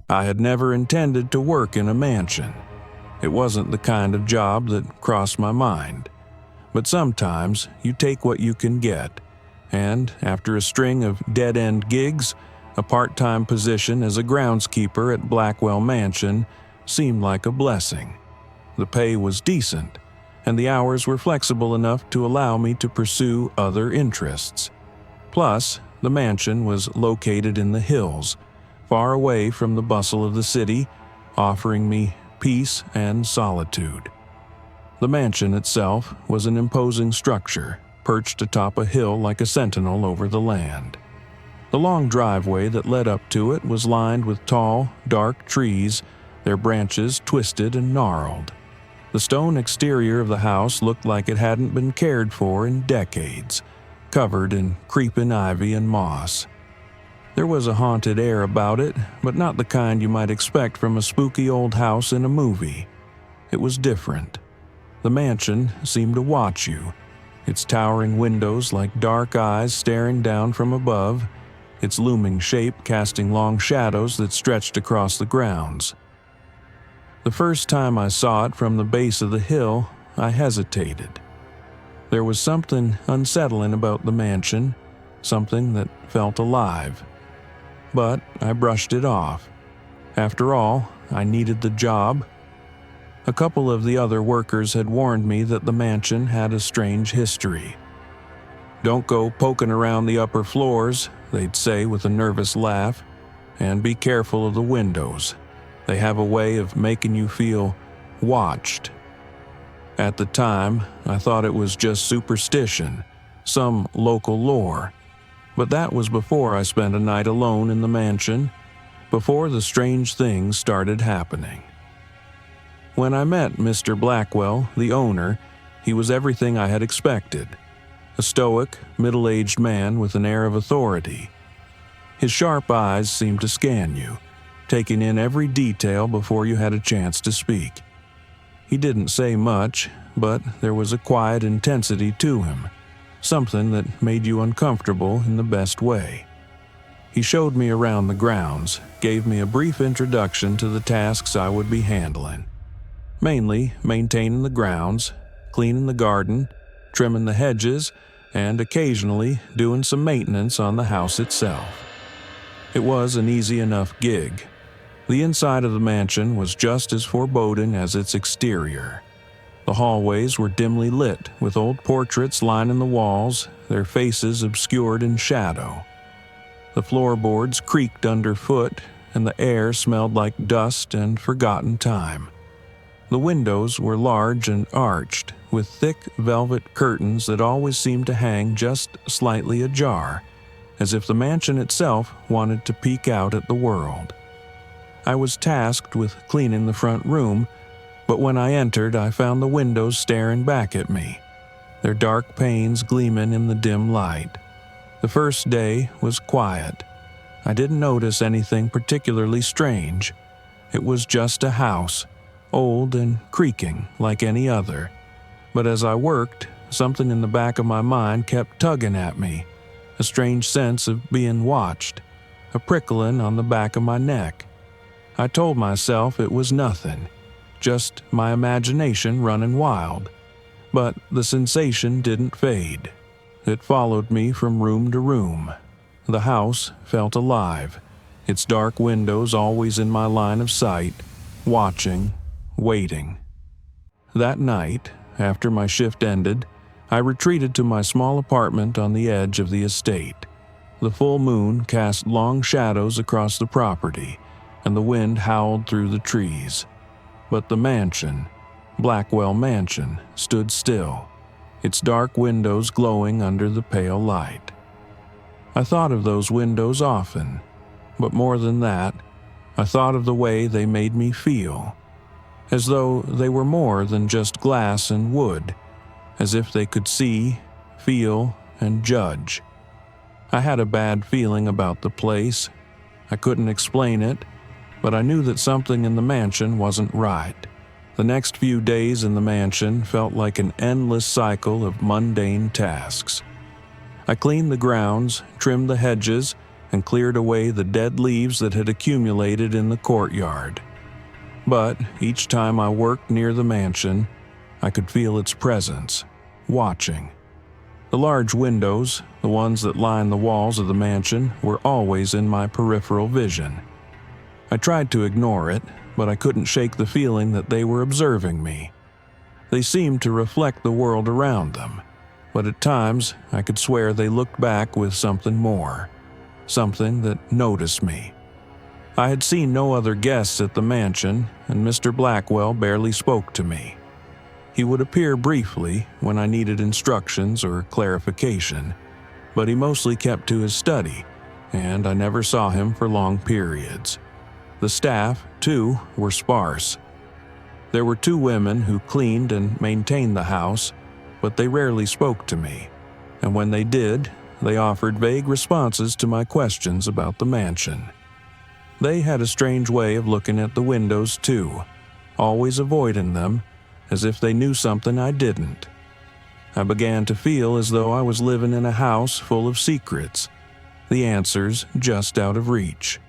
I had never intended to work in a mansion. It wasn't the kind of job that crossed my mind. But sometimes you take what you can get, and after a string of dead-end gigs, a part-time position as a groundskeeper at Blackwell Mansion seemed like a blessing. The pay was decent, and the hours were flexible enough to allow me to pursue other interests. Plus, the mansion was located in the hills, far away from the bustle of the city, offering me peace and solitude. The mansion itself was an imposing structure, perched atop a hill like a sentinel over the land. The long driveway that led up to it was lined with tall, dark trees, their branches twisted and gnarled. The stone exterior of the house looked like it hadn't been cared for in decades, covered in creeping ivy and moss. There was a haunted air about it, but not the kind you might expect from a spooky old house in a movie. It was different. The mansion seemed to watch you, its towering windows like dark eyes staring down from above, its looming shape casting long shadows that stretched across the grounds. The first time I saw it from the base of the hill, I hesitated. There was something unsettling about the mansion, something that felt alive. But I brushed it off. After all, I needed the job. A couple of the other workers had warned me that the mansion had a strange history. "Don't go poking around the upper floors," they'd say with a nervous laugh, "and be careful of the windows. They have a way of making you feel watched." At the time, I thought it was just superstition, some local lore. But that was before I spent a night alone in the mansion, before the strange things started happening. When I met Mr. Blackwell, the owner, he was everything I had expected. A stoic, middle-aged man with an air of authority. His sharp eyes seemed to scan you, taking in every detail before you had a chance to speak. He didn't say much, but there was a quiet intensity to him, something that made you uncomfortable in the best way. He showed me around the grounds, gave me a brief introduction to the tasks I would be handling. Mainly maintaining the grounds, cleaning the garden, trimming the hedges, and occasionally doing some maintenance on the house itself. It was an easy enough gig. The inside of the mansion was just as foreboding as its exterior. The hallways were dimly lit, with old portraits lining the walls, their faces obscured in shadow. The floorboards creaked underfoot, and the air smelled like dust and forgotten time. The windows were large and arched, with thick velvet curtains that always seemed to hang just slightly ajar, as if the mansion itself wanted to peek out at the world. I was tasked with cleaning the front room, but when I entered, I found the windows staring back at me, their dark panes gleaming in the dim light. The first day was quiet. I didn't notice anything particularly strange. It was just a house, old and creaking like any other. But as I worked, something in the back of my mind kept tugging at me, a strange sense of being watched, a prickling on the back of my neck. I told myself it was nothing, just my imagination running wild. But the sensation didn't fade. It followed me from room to room. The house felt alive, its dark windows always in my line of sight, watching, waiting. That night, after my shift ended, I retreated to my small apartment on the edge of the estate. The full moon cast long shadows across the property, and the wind howled through the trees. But the mansion, Blackwell Mansion, stood still, its dark windows glowing under the pale light. I thought of those windows often, but more than that, I thought of the way they made me feel, as though they were more than just glass and wood, as if they could see, feel, and judge. I had a bad feeling about the place. I couldn't explain it, but I knew that something in the mansion wasn't right. The next few days in the mansion felt like an endless cycle of mundane tasks. I cleaned the grounds, trimmed the hedges, and cleared away the dead leaves that had accumulated in the courtyard. But each time I worked near the mansion, I could feel its presence, watching. The large windows, the ones that line the walls of the mansion, were always in my peripheral vision. I tried to ignore it, but I couldn't shake the feeling that they were observing me. They seemed to reflect the world around them, but at times I could swear they looked back with something more, something that noticed me. I had seen no other guests at the mansion, and Mr. Blackwell barely spoke to me. He would appear briefly when I needed instructions or clarification, but he mostly kept to his study, and I never saw him for long periods. The staff, too, were sparse. There were 2 women who cleaned and maintained the house, but they rarely spoke to me, and when they did, they offered vague responses to my questions about the mansion. They had a strange way of looking at the windows, too, always avoiding them, as if they knew something I didn't. I began to feel as though I was living in a house full of secrets, the answers just out of reach.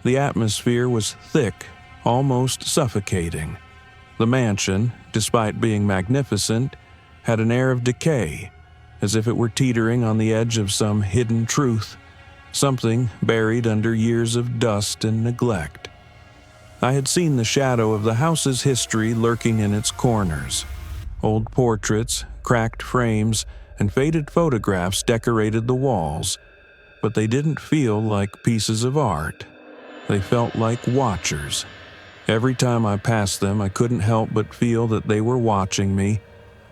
The atmosphere was thick, almost suffocating. The mansion, despite being magnificent, had an air of decay, as if it were teetering on the edge of some hidden truth, something buried under years of dust and neglect. I had seen the shadow of the house's history lurking in its corners. Old portraits, cracked frames, and faded photographs decorated the walls, but they didn't feel like pieces of art. They felt like watchers. Every time I passed them, I couldn't help but feel that they were watching me,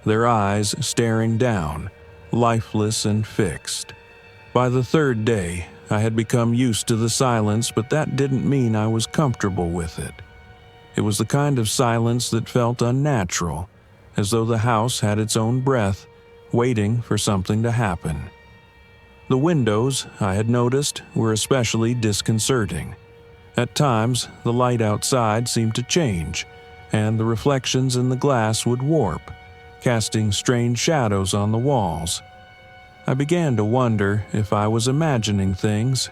their eyes staring down, lifeless and fixed. By the 3rd day, I had become used to the silence, but that didn't mean I was comfortable with it. It was the kind of silence that felt unnatural, as though the house had its own breath, waiting for something to happen. The windows, I had noticed, were especially disconcerting. At times, the light outside seemed to change, and the reflections in the glass would warp, casting strange shadows on the walls. I began to wonder if I was imagining things,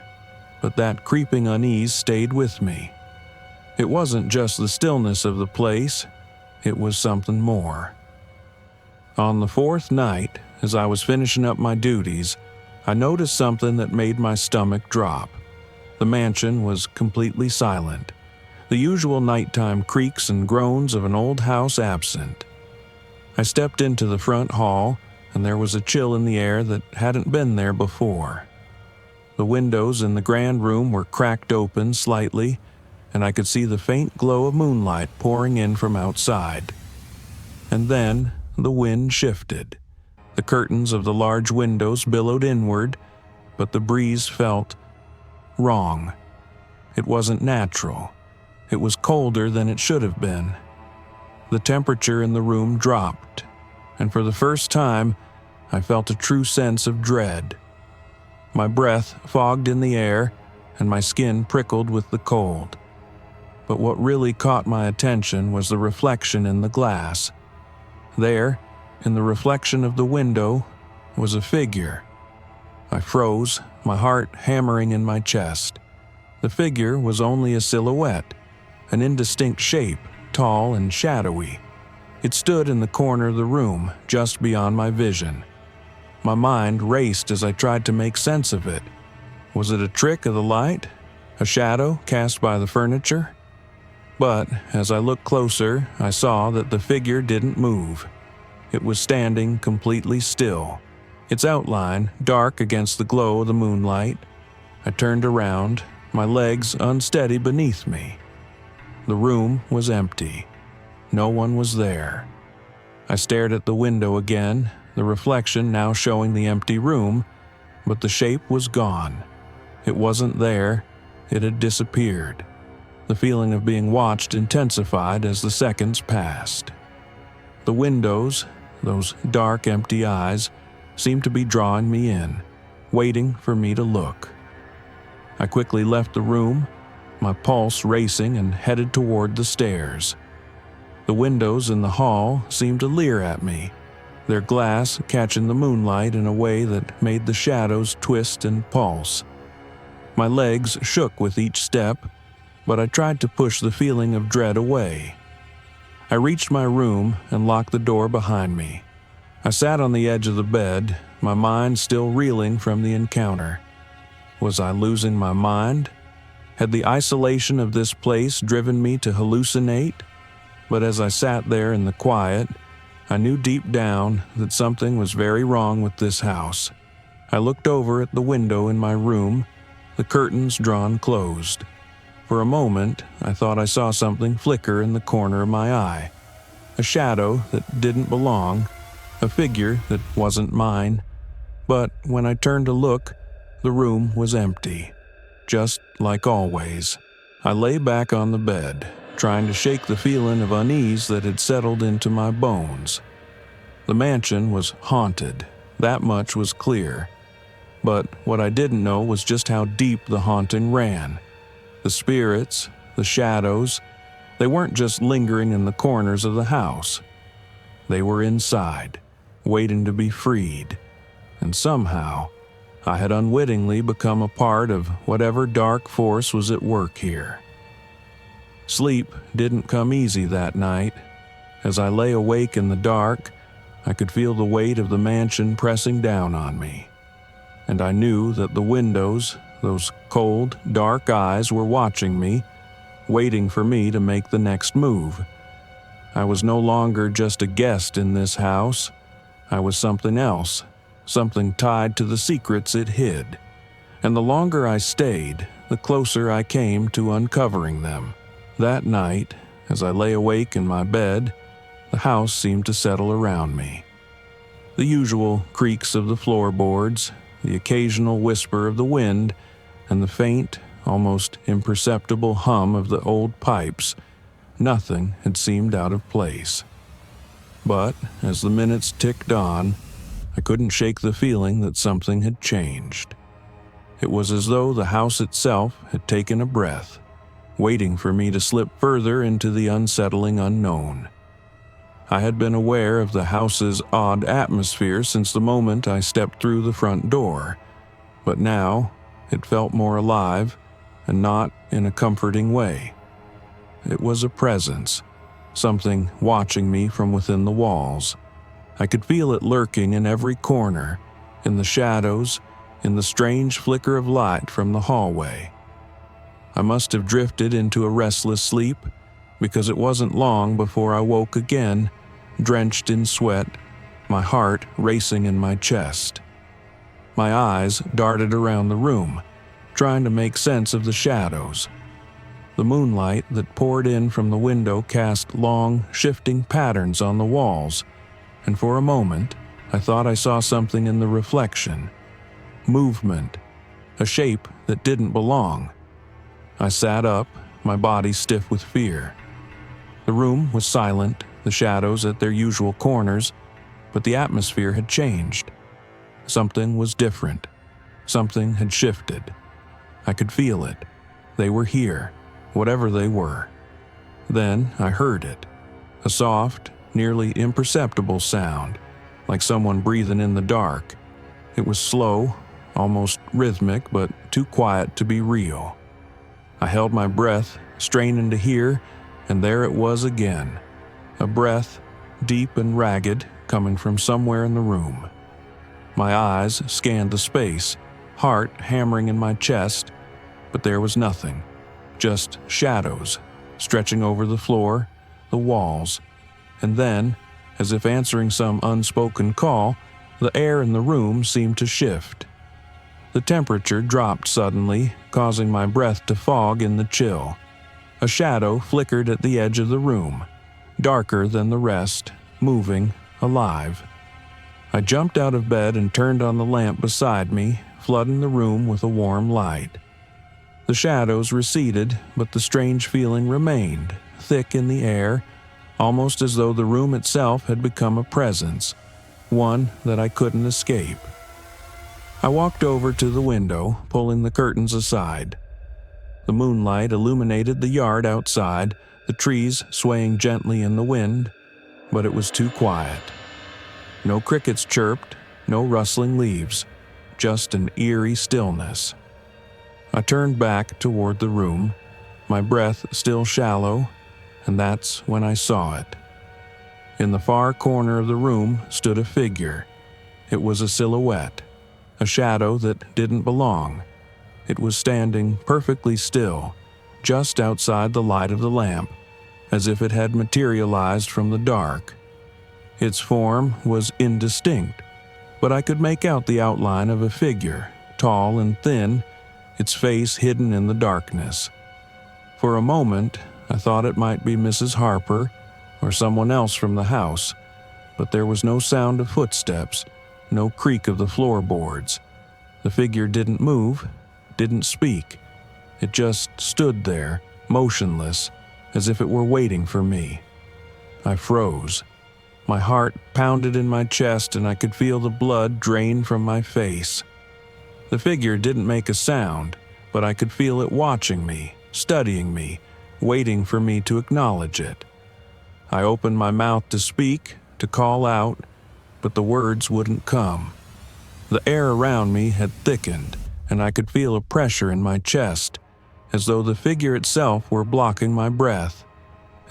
but that creeping unease stayed with me. It wasn't just the stillness of the place, it was something more. On the 4th night, as I was finishing up my duties, I noticed something that made my stomach drop. The mansion was completely silent, the usual nighttime creaks and groans of an old house absent. I stepped into the front hall, and there was a chill in the air that hadn't been there before. The windows in the grand room were cracked open slightly, and I could see the faint glow of moonlight pouring in from outside. And then the wind shifted. The curtains of the large windows billowed inward, but the breeze felt wrong. It wasn't natural. It was colder than it should have been. The temperature in the room dropped, and for the first time, I felt a true sense of dread. My breath fogged in the air, and my skin prickled with the cold. But what really caught my attention was the reflection in the glass. There, in the reflection of the window, was a figure. I froze, my heart hammering in my chest. The figure was only a silhouette, an indistinct shape, tall and shadowy. It stood in the corner of the room, just beyond my vision. My mind raced as I tried to make sense of it. Was it a trick of the light? A shadow cast by the furniture? But as I looked closer, I saw that the figure didn't move. It was standing completely still, its outline dark against the glow of the moonlight. I turned around, my legs unsteady beneath me. The room was empty. No one was there. I stared at the window again, the reflection now showing the empty room, but the shape was gone. It wasn't there, it had disappeared. The feeling of being watched intensified as the seconds passed. The windows, those dark, empty eyes, seemed to be drawing me in, waiting for me to look. I quickly left the room, my pulse racing, and headed toward the stairs. The windows in the hall seemed to leer at me, their glass catching the moonlight in a way that made the shadows twist and pulse. My legs shook with each step, but I tried to push the feeling of dread away. I reached my room and locked the door behind me. I sat on the edge of the bed, my mind still reeling from the encounter. Was I losing my mind? Had the isolation of this place driven me to hallucinate? But as I sat there in the quiet, I knew deep down that something was very wrong with this house. I looked over at the window in my room, the curtains drawn closed. For a moment, I thought I saw something flicker in the corner of my eye. A shadow that didn't belong, a figure that wasn't mine. But when I turned to look, the room was empty, just like always. I lay back on the bed, trying to shake the feeling of unease that had settled into my bones. The mansion was haunted, that much was clear. But what I didn't know was just how deep the haunting ran. The spirits, the shadows, they weren't just lingering in the corners of the house. They were inside, waiting to be freed. And somehow, I had unwittingly become a part of whatever dark force was at work here. Sleep didn't come easy that night. As I lay awake in the dark, I could feel the weight of the mansion pressing down on me. And I knew that the windows, those cold, dark eyes were watching me, waiting for me to make the next move. I was no longer just a guest in this house. I was something else, something tied to the secrets it hid. And the longer I stayed, the closer I came to uncovering them. That night, as I lay awake in my bed, the house seemed to settle around me. The usual creaks of the floorboards, the occasional whisper of the wind, and the faint, almost imperceptible hum of the old pipes, nothing had seemed out of place. But as the minutes ticked on, I couldn't shake the feeling that something had changed. It was as though the house itself had taken a breath, waiting for me to slip further into the unsettling unknown. I had been aware of the house's odd atmosphere since the moment I stepped through the front door, but now it felt more alive, and not in a comforting way. It was a presence, something watching me from within the walls. I could feel it lurking in every corner, in the shadows, in the strange flicker of light from the hallway. I must have drifted into a restless sleep, because it wasn't long before I woke again, drenched in sweat, my heart racing in my chest. My eyes darted around the room, trying to make sense of the shadows. The moonlight that poured in from the window cast long, shifting patterns on the walls, and for a moment, I thought I saw something in the reflection. Movement, a shape that didn't belong. I sat up, my body stiff with fear. The room was silent, the shadows at their usual corners, but the atmosphere had changed. Something was different. Something had shifted. I could feel it. They were here, whatever they were. Then I heard it. A soft, nearly imperceptible sound, like someone breathing in the dark. It was slow, almost rhythmic, but too quiet to be real. I held my breath, straining to hear, and there it was again. A breath, deep and ragged, coming from somewhere in the room. My eyes scanned the space, heart hammering in my chest, but there was nothing. Just shadows, stretching over the floor, the walls, and then, as if answering some unspoken call, the air in the room seemed to shift. The temperature dropped suddenly, causing my breath to fog in the chill. A shadow flickered at the edge of the room, darker than the rest, moving, alive. I jumped out of bed and turned on the lamp beside me, flooding the room with a warm light. The shadows receded, but the strange feeling remained, thick in the air, almost as though the room itself had become a presence, one that I couldn't escape. I walked over to the window, pulling the curtains aside. The moonlight illuminated the yard outside, the trees swaying gently in the wind, but it was too quiet. No crickets chirped, no rustling leaves, just an eerie stillness. I turned back toward the room, my breath still shallow, and that's when I saw it. In the far corner of the room stood a figure. It was a silhouette, a shadow that didn't belong. It was standing perfectly still, just outside the light of the lamp, as if it had materialized from the dark. Its form was indistinct, but I could make out the outline of a figure, tall and thin, its face hidden in the darkness. For a moment, I thought it might be Mrs. Harper or someone else from the house, but there was no sound of footsteps, no creak of the floorboards. The figure didn't move, didn't speak. It just stood there, motionless, as if it were waiting for me. I froze. My heart pounded in my chest and I could feel the blood drain from my face. The figure didn't make a sound, but I could feel it watching me, studying me, waiting for me to acknowledge it. I opened my mouth to speak, to call out, but the words wouldn't come. The air around me had thickened, and I could feel a pressure in my chest, as though the figure itself were blocking my breath.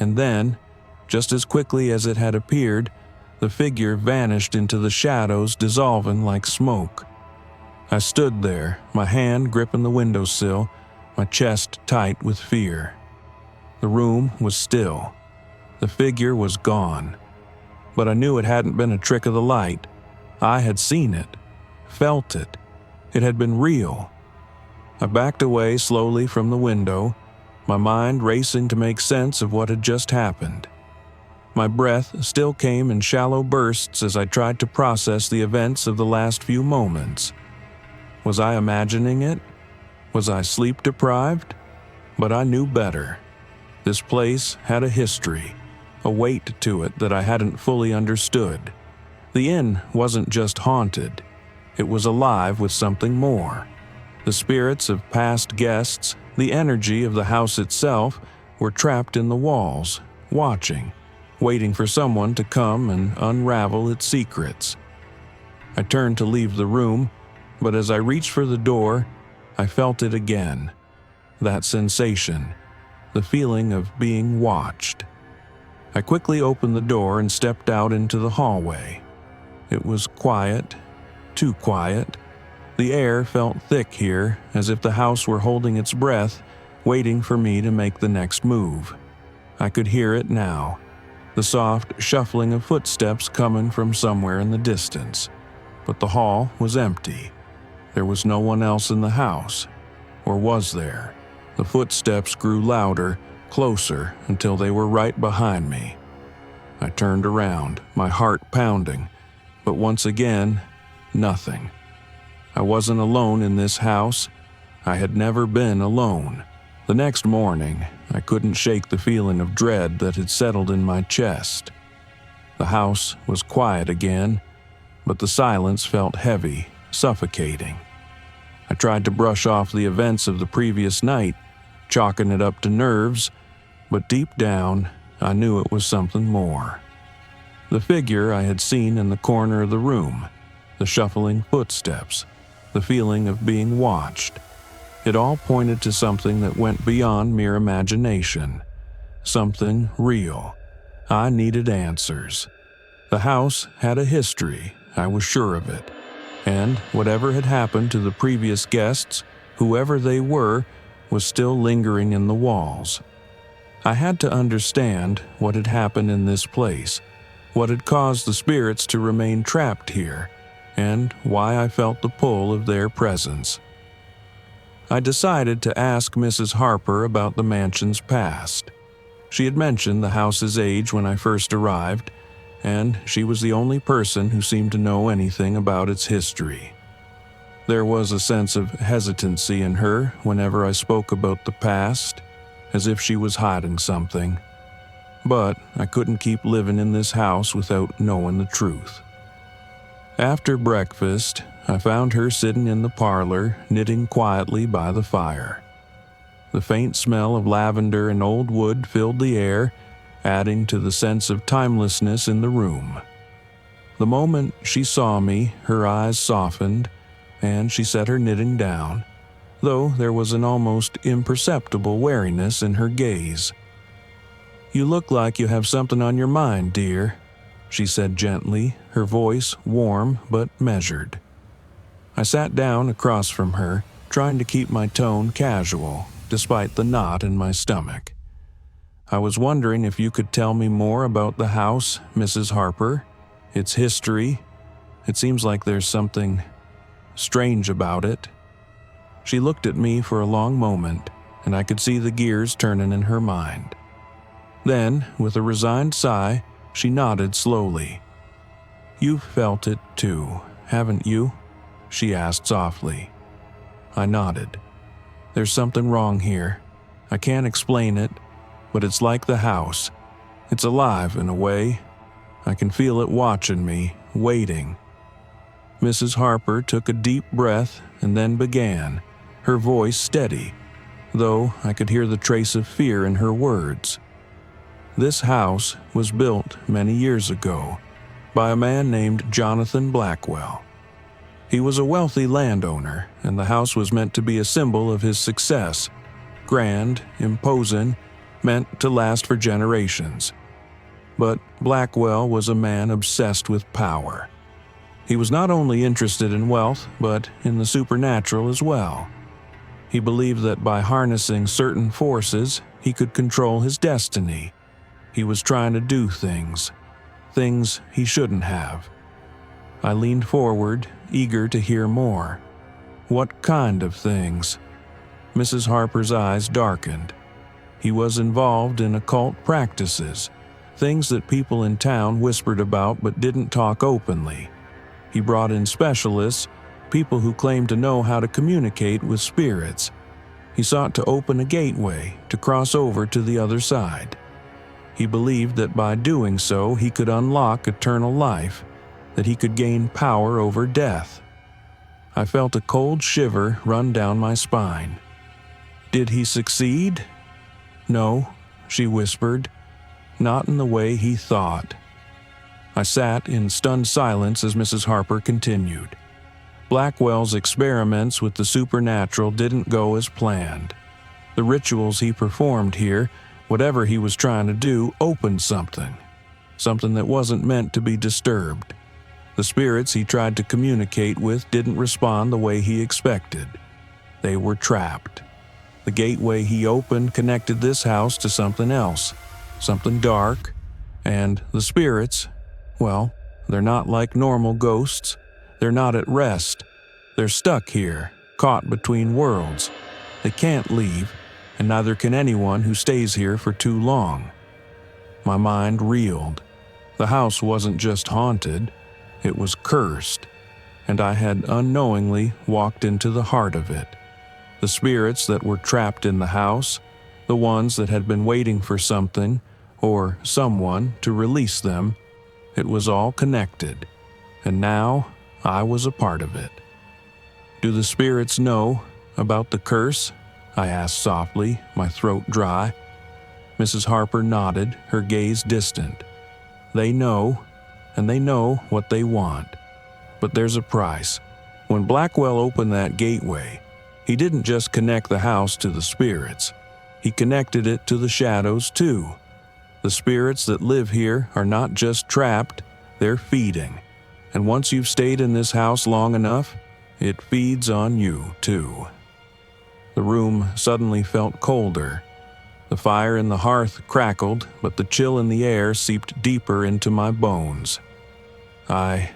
And then, just as quickly as it had appeared, the figure vanished into the shadows, dissolving like smoke. I stood there, my hand gripping the windowsill, my chest tight with fear. The room was still. The figure was gone. But I knew it hadn't been a trick of the light. I had seen it, felt it. It had been real. I backed away slowly from the window, my mind racing to make sense of what had just happened. My breath still came in shallow bursts as I tried to process the events of the last few moments. Was I imagining it? Was I sleep-deprived? But I knew better. This place had a history, a weight to it that I hadn't fully understood. The inn wasn't just haunted. It was alive with something more. The spirits of past guests, the energy of the house itself, were trapped in the walls, watching, waiting for someone to come and unravel its secrets. I turned to leave the room, but as I reached for the door, I felt it again. That sensation, the feeling of being watched. I quickly opened the door and stepped out into the hallway. It was quiet, too quiet. The air felt thick here, as if the house were holding its breath, waiting for me to make the next move. I could hear it now, the soft shuffling of footsteps coming from somewhere in the distance. But the hall was empty. There was no one else in the house. Or was there? The footsteps grew louder, closer, until they were right behind me. I turned around, my heart pounding, but once again, nothing. I wasn't alone in this house. I had never been alone. The next morning, I couldn't shake the feeling of dread that had settled in my chest. The house was quiet again, but the silence felt heavy, suffocating. I tried to brush off the events of the previous night, chalking it up to nerves, but deep down, I knew it was something more. The figure I had seen in the corner of the room, the shuffling footsteps, the feeling of being watched. It all pointed to something that went beyond mere imagination, something real. I needed answers. The house had a history, I was sure of it, and whatever had happened to the previous guests, whoever they were, was still lingering in the walls. I had to understand what had happened in this place, what had caused the spirits to remain trapped here, and why I felt the pull of their presence. I decided to ask Mrs. Harper about the mansion's past. She had mentioned the house's age when I first arrived, and she was the only person who seemed to know anything about its history. There was a sense of hesitancy in her whenever I spoke about the past, as if she was hiding something. But I couldn't keep living in this house without knowing the truth. After breakfast, I found her sitting in the parlor, knitting quietly by the fire. The faint smell of lavender and old wood filled the air, adding to the sense of timelessness in the room. The moment she saw me, her eyes softened, and she set her knitting down. though there was an almost imperceptible wariness in her gaze. "You look like you have something on your mind, dear," she said gently, her voice warm but measured. I sat down across from her, trying to keep my tone casual, despite the knot in my stomach. "I was wondering if you could tell me more about the house, Mrs. Harper, its history. It seems like there's something strange about it." She looked at me for a long moment, and I could see the gears turning in her mind. Then, with a resigned sigh, she nodded slowly. "You've felt it too, haven't you?" she asked softly. I nodded. "There's something wrong here. I can't explain it, but it's like the house. It's alive in a way. I can feel it watching me, waiting." Mrs. Harper took a deep breath and then began, her voice steady, though I could hear the trace of fear in her words. "This house was built many years ago by a man named Jonathan Blackwell. He was a wealthy landowner, and the house was meant to be a symbol of his success, grand, imposing, meant to last for generations. But Blackwell was a man obsessed with power. He was not only interested in wealth, but in the supernatural as well. He believed that by harnessing certain forces, he could control his destiny. He was trying to do things he shouldn't have." I leaned forward, eager to hear more. "What kind of things?" Mrs. Harper's eyes darkened. "He was involved in occult practices, things that people in town whispered about but didn't talk openly. He brought in specialists, people who claimed to know how to communicate with spirits. He sought to open a gateway to cross over to the other side. He believed that by doing so he could unlock eternal life, that he could gain power over death." I felt a cold shiver run down my spine. "Did he succeed?" "No," she whispered, "not in the way he thought." I sat in stunned silence as Mrs. Harper continued. "Blackwell's experiments with the supernatural didn't go as planned. The rituals he performed here, whatever he was trying to do, opened something that wasn't meant to be disturbed. The spirits he tried to communicate with didn't respond the way he expected. They were trapped. The gateway he opened connected this house to something else, something dark, and the spirits, well, they're not like normal ghosts. They're not at rest. They're stuck here, caught between worlds. They can't leave, and neither can anyone who stays here for too long." My mind reeled. The house wasn't just haunted, it was cursed, and I had unknowingly walked into the heart of it. The spirits that were trapped in the house, the ones that had been waiting for something or someone to release them, it was all connected, and now I was a part of it. "Do the spirits know about the curse?" I asked softly, my throat dry. Mrs. Harper nodded, her gaze distant. "They know, and they know what they want. But there's a price. When Blackwell opened that gateway, he didn't just connect the house to the spirits. He connected it to the shadows too. The spirits that live here are not just trapped, they're feeding. And once you've stayed in this house long enough, it feeds on you too." The room suddenly felt colder. The fire in the hearth crackled, but the chill in the air seeped deeper into my bones. I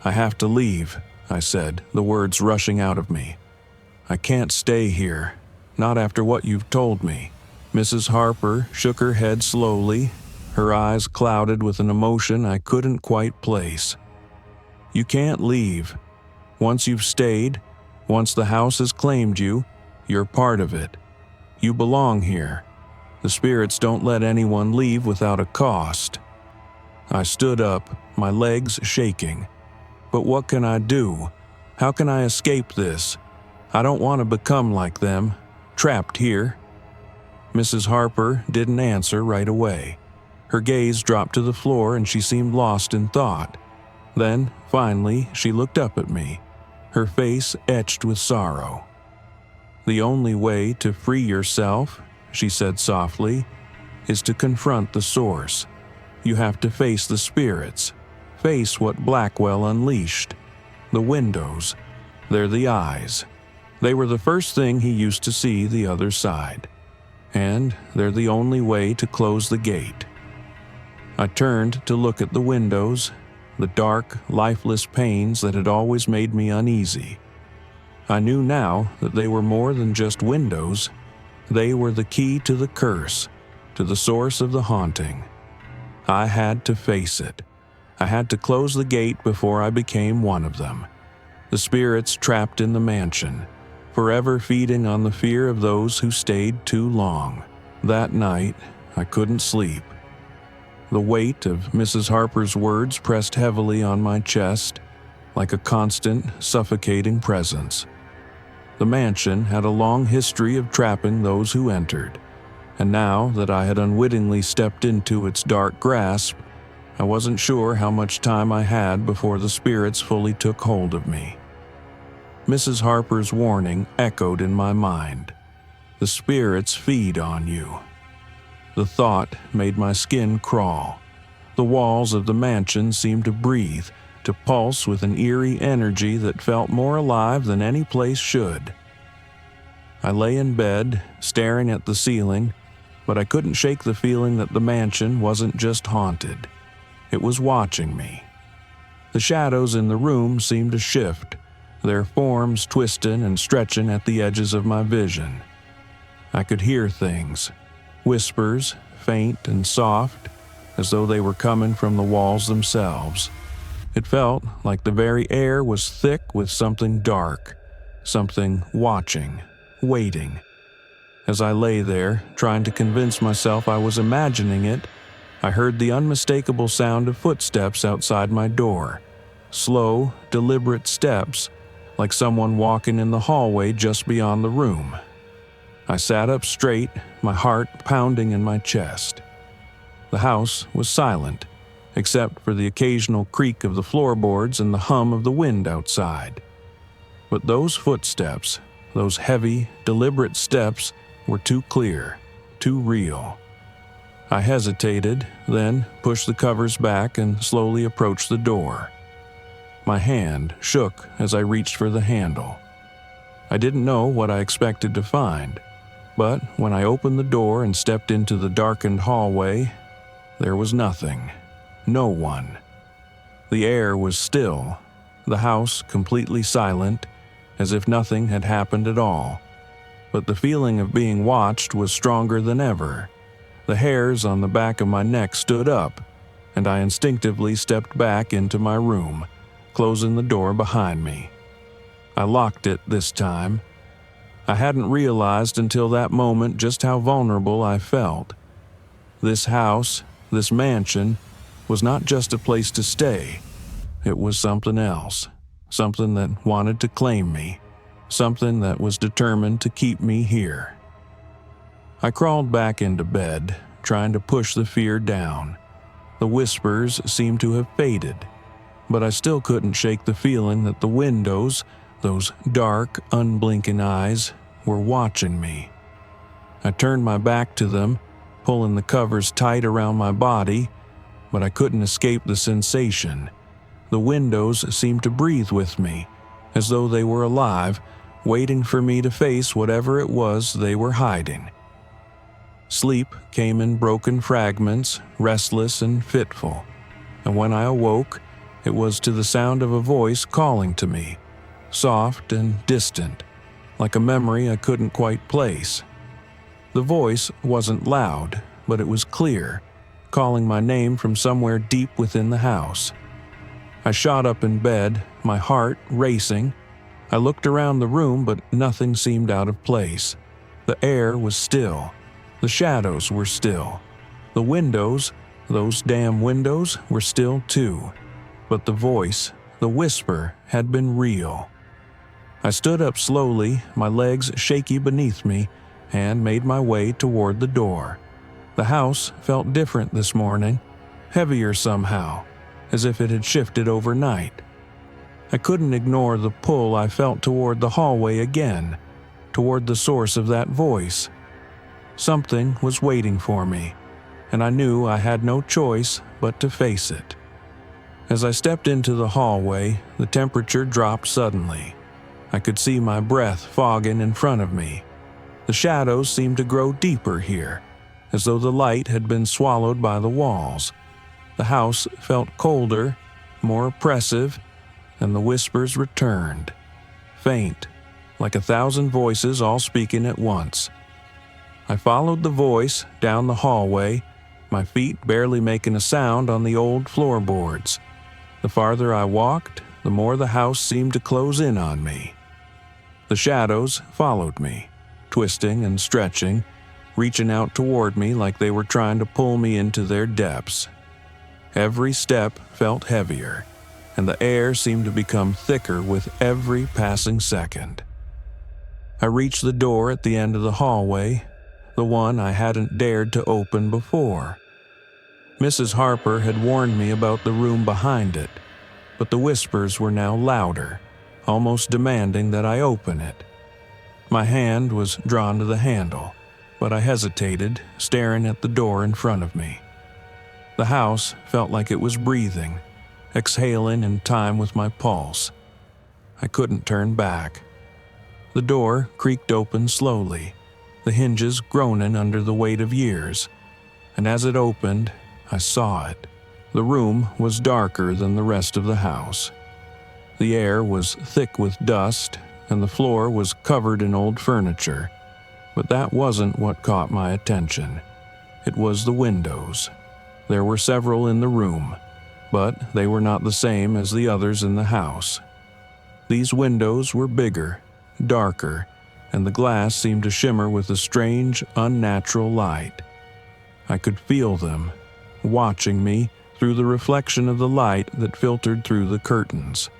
have to leave," I said, the words rushing out of me. "I can't stay here, not after what you've told me." Mrs. Harper shook her head slowly, her eyes clouded with an emotion I couldn't quite place. "You can't leave. Once you've stayed, once the house has claimed you, you're part of it. You belong here. The spirits don't let anyone leave without a cost." I stood up, my legs shaking. "But what can I do? How can I escape this? I don't want to become like them, trapped here." Mrs. Harper didn't answer right away. Her gaze dropped to the floor and she seemed lost in thought. Then, finally, she looked up at me, her face etched with sorrow. The only way to free yourself, she said softly, is to confront the source. You have to face the spirits. Face what Blackwell unleashed. The windows. They're the eyes. They were the first thing he used to see the other side. And they're the only way to close the gate. I turned to look at the windows, the dark, lifeless panes that had always made me uneasy. I knew now that they were more than just windows. They were the key to the curse, to the source of the haunting. I had to face it. I had to close the gate before I became one of them. The spirits trapped in the mansion, forever feeding on the fear of those who stayed too long. That night, I couldn't sleep. The weight of Mrs. Harper's words pressed heavily on my chest, like a constant, suffocating presence. The mansion had a long history of trapping those who entered, and now that I had unwittingly stepped into its dark grasp, I wasn't sure how much time I had before the spirits fully took hold of me. Mrs. Harper's warning echoed in my mind. The spirits feed on you. The thought made my skin crawl. The walls of the mansion seemed to breathe, to pulse with an eerie energy that felt more alive than any place should. I lay in bed, staring at the ceiling, but I couldn't shake the feeling that the mansion wasn't just haunted. It was watching me. The shadows in the room seemed to shift, their forms twisting and stretching at the edges of my vision. I could hear things, whispers, faint and soft, as though they were coming from the walls themselves. It felt like the very air was thick with something dark, something watching, waiting. As I lay there, trying to convince myself I was imagining it, I heard the unmistakable sound of footsteps outside my door. Slow, deliberate steps, like someone walking in the hallway just beyond the room. I sat up straight, my heart pounding in my chest. The house was silent, except for the occasional creak of the floorboards and the hum of the wind outside. But those footsteps, those heavy, deliberate steps, were too clear, too real. I hesitated, then pushed the covers back and slowly approached the door. My hand shook as I reached for the handle. I didn't know what I expected to find, but when I opened the door and stepped into the darkened hallway, there was nothing. No one. The air was still, the house completely silent, as if nothing had happened at all. But the feeling of being watched was stronger than ever. The hairs on the back of my neck stood up, and I instinctively stepped back into my room, closing the door behind me. I locked it this time. I hadn't realized until that moment just how vulnerable I felt. This house, this mansion, was not just a place to stay. It was something else, something that wanted to claim me, something that was determined to keep me here. I crawled back into bed, trying to push the fear down. The whispers seemed to have faded, but I still couldn't shake the feeling that the windows, those dark, unblinking eyes, were watching me. I turned my back to them, pulling the covers tight around my body, but I couldn't escape the sensation. The windows seemed to breathe with me, as though they were alive, waiting for me to face whatever it was they were hiding. Sleep came in broken fragments, restless and fitful, and when I awoke, it was to the sound of a voice calling to me, soft and distant, like a memory I couldn't quite place. The voice wasn't loud, but it was clear, calling my name from somewhere deep within the house. I shot up in bed, my heart racing. I looked around the room, but nothing seemed out of place. The air was still. The shadows were still. The windows, those damn windows, were still too. But the voice, the whisper, had been real. I stood up slowly, my legs shaky beneath me, and made my way toward the door. The house felt different this morning, heavier somehow, as if it had shifted overnight. I couldn't ignore the pull I felt toward the hallway again, toward the source of that voice. Something was waiting for me, and I knew I had no choice but to face it. As I stepped into the hallway, the temperature dropped suddenly. I could see my breath fogging in front of me. The shadows seemed to grow deeper here, as though the light had been swallowed by the walls. The house felt colder, more oppressive, and the whispers returned, faint, like 1,000 voices all speaking at once. I followed the voice down the hallway, my feet barely making a sound on the old floorboards. The farther I walked, the more the house seemed to close in on me. The shadows followed me, twisting and stretching, reaching out toward me like they were trying to pull me into their depths. Every step felt heavier, and the air seemed to become thicker with every passing second. I reached the door at the end of the hallway, the one I hadn't dared to open before. Mrs. Harper had warned me about the room behind it, but the whispers were now louder, almost demanding that I open it. My hand was drawn to the handle, but I hesitated, staring at the door in front of me. The house felt like it was breathing, exhaling in time with my pulse. I couldn't turn back. The door creaked open slowly, the hinges groaning under the weight of years, and as it opened, I saw it. The room was darker than the rest of the house. The air was thick with dust, and the floor was covered in old furniture. But that wasn't what caught my attention. It was the windows. There were several in the room, but they were not the same as the others in the house. These windows were bigger, darker, and the glass seemed to shimmer with a strange, unnatural light. I could feel them, watching me through the reflection of the light that filtered through the curtains.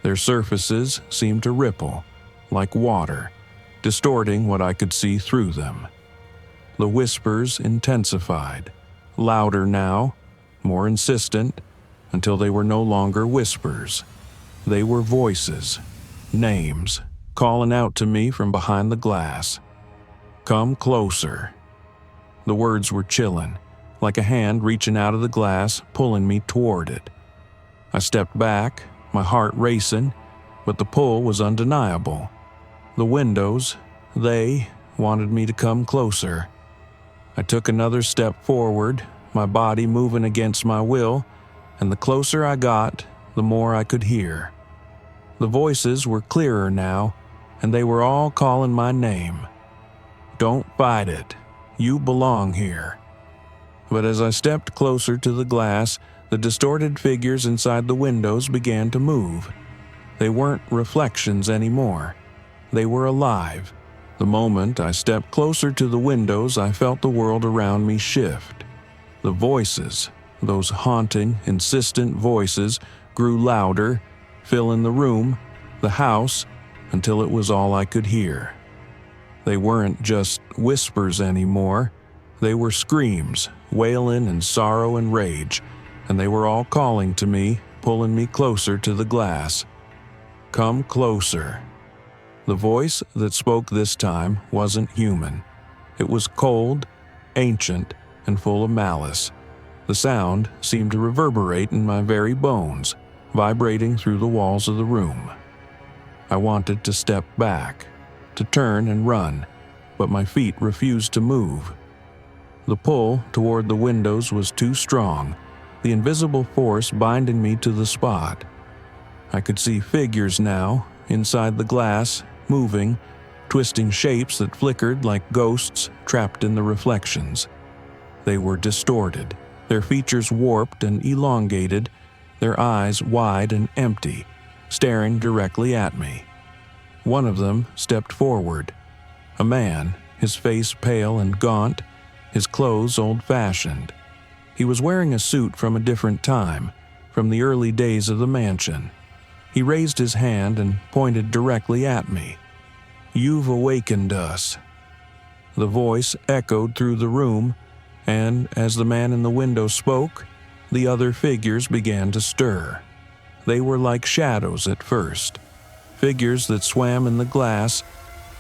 Their surfaces seemed to ripple, like water, distorting what I could see through them. The whispers intensified, louder now, more insistent, until they were no longer whispers. They were voices, names, calling out to me from behind the glass. "Come closer." The words were chilling, like a hand reaching out of the glass, pulling me toward it. I stepped back, my heart racing, but the pull was undeniable. The windows, they wanted me to come closer. I took another step forward, my body moving against my will, and the closer I got, the more I could hear. The voices were clearer now, and they were all calling my name. "Don't fight it. You belong here." But as I stepped closer to the glass, the distorted figures inside the windows began to move. They weren't reflections anymore. They were alive. The moment I stepped closer to the windows, I felt the world around me shift. The voices, those haunting, insistent voices, grew louder, filling the room, the house, until it was all I could hear. They weren't just whispers anymore. They were screams, wailing in sorrow and rage, and they were all calling to me, pulling me closer to the glass. "Come closer." The voice that spoke this time wasn't human. It was cold, ancient, and full of malice. The sound seemed to reverberate in my very bones, vibrating through the walls of the room. I wanted to step back, to turn and run, but my feet refused to move. The pull toward the windows was too strong, the invisible force binding me to the spot. I could see figures now, inside the glass, moving, twisting shapes that flickered like ghosts trapped in the reflections. They were distorted, their features warped and elongated, their eyes wide and empty, staring directly at me. One of them stepped forward. A man, his face pale and gaunt, his clothes old-fashioned. He was wearing a suit from a different time, from the early days of the mansion. He raised his hand and pointed directly at me. "You've awakened us." The voice echoed through the room, and as the man in the window spoke, the other figures began to stir. They were like shadows at first, figures that swam in the glass,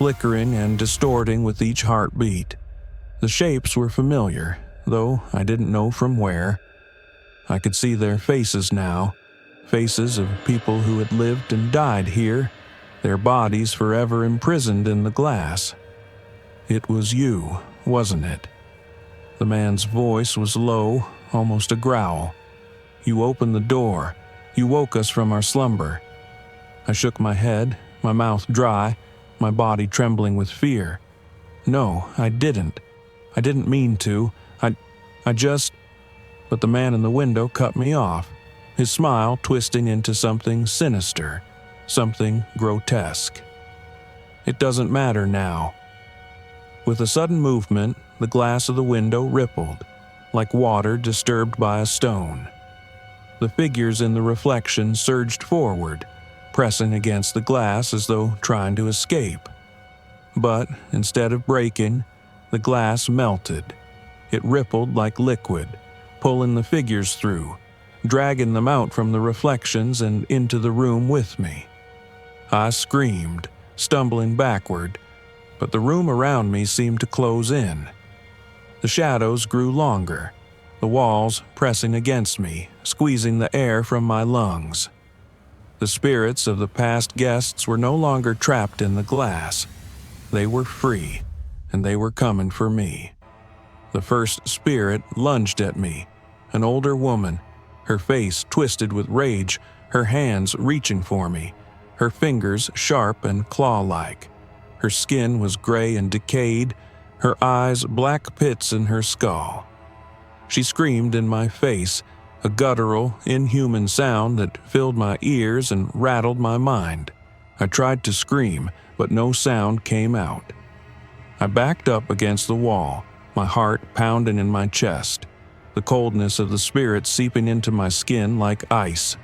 flickering and distorting with each heartbeat. The shapes were familiar, though I didn't know from where. I could see their faces now, faces of people who had lived and died here, their bodies forever imprisoned in the glass. It was you, wasn't it? The man's voice was low, almost a growl. You opened the door. You woke us from our slumber. I shook my head, my mouth dry, my body trembling with fear. No, I didn't. I didn't mean to. I just... But the man in the window cut me off, his smile twisting into something sinister, something grotesque. It doesn't matter now. With a sudden movement, the glass of the window rippled, like water disturbed by a stone. The figures in the reflection surged forward, pressing against the glass as though trying to escape. But instead of breaking, the glass melted. It rippled like liquid, pulling the figures through, dragging them out from the reflections and into the room with me. I screamed, stumbling backward, but the room around me seemed to close in. The shadows grew longer, the walls pressing against me, squeezing the air from my lungs. The spirits of the past guests were no longer trapped in the glass. They were free, and they were coming for me. The first spirit lunged at me, an older woman, her face twisted with rage, her hands reaching for me, her fingers sharp and claw-like. Her skin was gray and decayed, her eyes black pits in her skull. She screamed in my face, a guttural, inhuman sound that filled my ears and rattled my mind. I tried to scream, but no sound came out. I backed up against the wall, my heart pounding in my chest, the coldness of the spirit seeping into my skin like ice.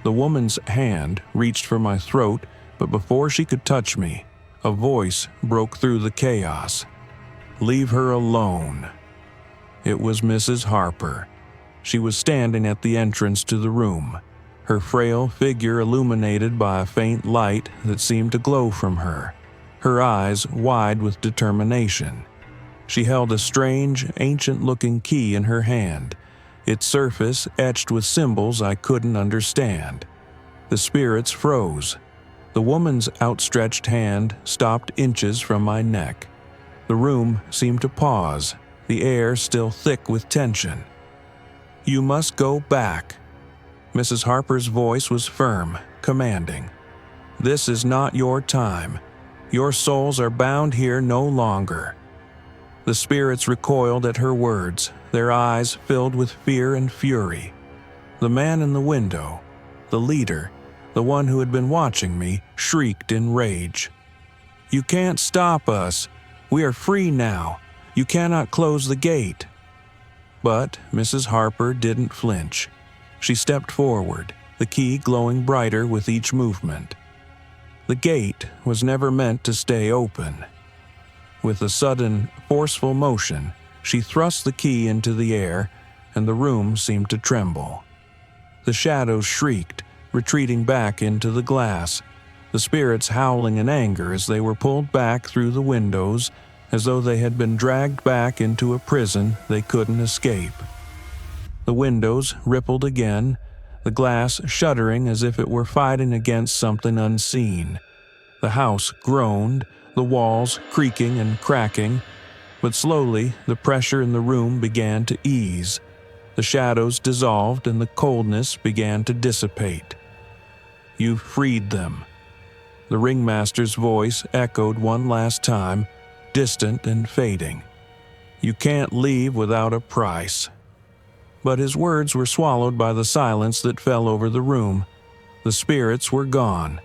The woman's hand reached for my throat, but before she could touch me, a voice broke through the chaos. "Leave her alone." It was Mrs. Harper. She was standing at the entrance to the room, her frail figure illuminated by a faint light that seemed to glow from her, her eyes wide with determination. She held a strange, ancient-looking key in her hand, its surface etched with symbols I couldn't understand. The spirits froze. The woman's outstretched hand stopped inches from my neck. The room seemed to pause, the air still thick with tension. "You must go back." Mrs. Harper's voice was firm, commanding. "This is not your time. Your souls are bound here no longer." The spirits recoiled at her words, their eyes filled with fear and fury. The man in the window, the leader, the one who had been watching me, shrieked in rage. "You can't stop us. We are free now. You cannot close the gate." But Mrs. Harper didn't flinch. She stepped forward, the key glowing brighter with each movement. The gate was never meant to stay open. With a sudden, forceful motion, she thrust the key into the air, and the room seemed to tremble. The shadows shrieked, retreating back into the glass, the spirits howling in anger as they were pulled back through the windows, as though they had been dragged back into a prison they couldn't escape. The windows rippled again, the glass shuddering as if it were fighting against something unseen. The house groaned, the walls creaking and cracking, but slowly the pressure in the room began to ease. The shadows dissolved and the coldness began to dissipate. "You've freed them." The ringmaster's voice echoed one last time, distant and fading. "You can't leave without a price." But his words were swallowed by the silence that fell over the room. The spirits were gone.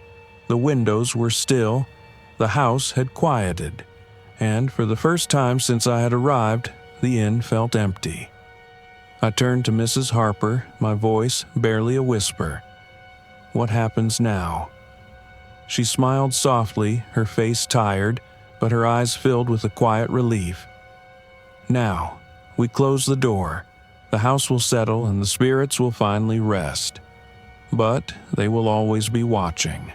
The windows were still. The house had quieted. And for the first time since I had arrived, the inn felt empty. I turned to Mrs. Harper, my voice barely a whisper. "What happens now?" She smiled softly, her face tired, but her eyes filled with a quiet relief. "Now, we close the door. The house will settle and the spirits will finally rest. But they will always be watching."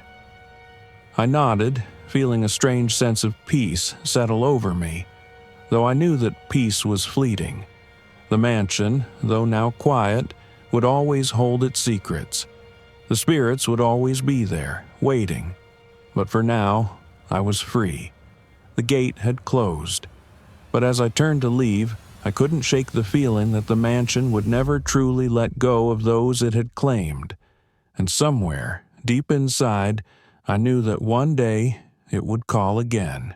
I nodded, feeling a strange sense of peace settle over me, though I knew that peace was fleeting. The mansion, though now quiet, would always hold its secrets. The spirits would always be there, waiting. But for now, I was free. The gate had closed. But as I turned to leave, I couldn't shake the feeling that the mansion would never truly let go of those it had claimed. And somewhere, deep inside, I knew that one day it would call again.